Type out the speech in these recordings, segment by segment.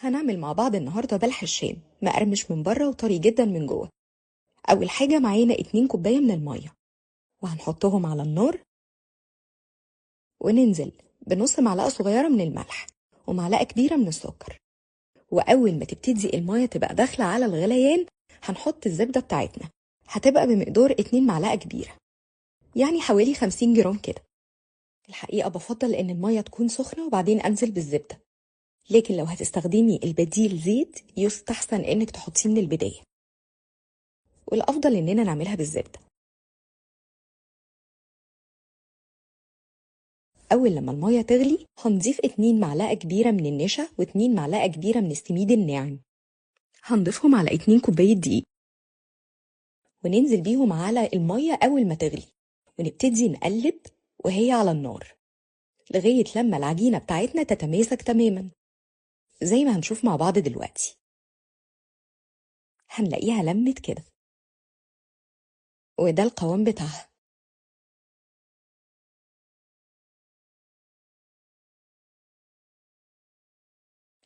هنعمل مع بعض النهاردة بلح الشام مقرمش من بره وطري جدا من جوه. أول حاجة معانا 2 كوباية من المية، وهنحطهم على النار وننزل بنص معلقة صغيرة من الملح ومعلقة كبيرة من السكر. وأول ما تبتدي المية تبقى داخلة على الغليان هنحط الزبدة بتاعتنا، هتبقى بمقدار 2 معلقة كبيرة، يعني حوالي 50 جرام كده. الحقيقة بفضل إن المية تكون سخنة وبعدين أنزل بالزبدة، لكن لو هتستخدمي البديل زيت يستحسن إنك تحطيه من البداية، والأفضل إننا نعملها بالزبدة. أول لما المية تغلي هنضيف 2 معلقة كبيرة من النشا و2 معلقة كبيرة من السميد الناعم، هنضيفهم على 2 كوباية دقيق وننزل بيهم على المية أول ما تغلي، ونبتدي نقلب وهي على النار لغاية لما العجينة بتاعتنا تتماسك تماما زي ما هنشوف مع بعض دلوقتي. هنلاقيها لمت كده، وده القوام بتاعها.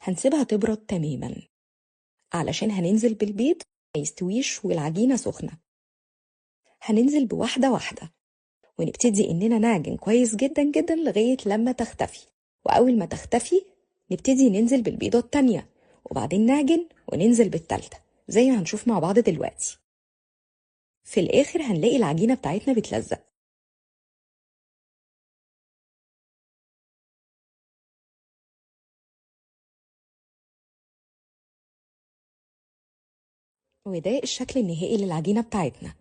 هنسيبها تبرد تماما علشان هننزل بالبيض ما يستويش والعجينة سخنة. هننزل بواحدة واحدة ونبتدي إننا نعجن كويس جدا جدا لغاية لما تختفي، وأول ما تختفي نبتدي ننزل بالبيضة التانية وبعدين نعجن وننزل بالتالتة زي ما هنشوف مع بعض دلوقتي. في الآخر هنلاقي العجينة بتاعتنا بتلزق. وده الشكل النهائي للعجينة بتاعتنا.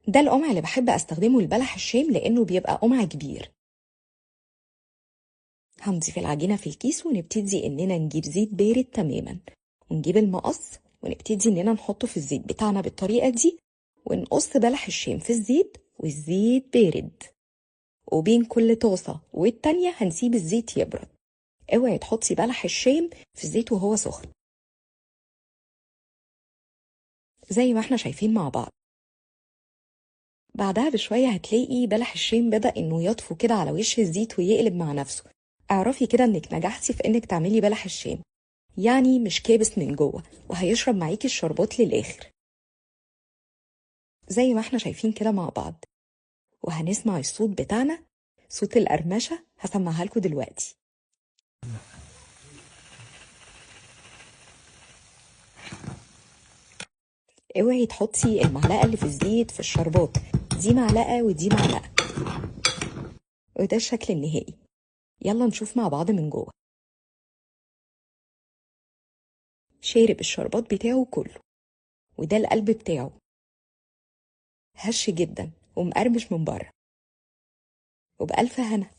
ده القمع اللي بحب أستخدمه لبلح الشام لأنه بيبقى قمع كبير. هنضيف العجينة في الكيس ونبتدي إننا نجيب زيت بارد تماما، ونجيب المقص ونبتدي إننا نحطه في الزيت بتاعنا بالطريقة دي، ونقص بلح الشام في الزيت والزيت بارد، وبين كل طاسة والتانية هنسيب الزيت يبرد. اوعي تحطي بلح الشام في الزيت وهو سخن زي ما احنا شايفين مع بعض. بعدها بشوية هتلاقي بلح الشام بدأ إنه يطفو كده على وش الزيت ويقلب مع نفسه. اعرفي كده إنك نجحتي في إنك تعملي بلح الشام، يعني مش كابس من جوه وهيشرب معاكي الشربات للآخر زي ما احنا شايفين كده مع بعض. وهنسمع الصوت بتاعنا، صوت القرمشة، هسمعها لكم دلوقتي. اوعي تحطي المعلقة اللي في الزيت في الشربات، دي معلقة ودي معلقة. وده الشكل النهائي. يلا نشوف مع بعض من جوه. شارب الشربات بتاعه كله، وده القلب بتاعه هش جدا ومقرمش من بره، وبألف هنا.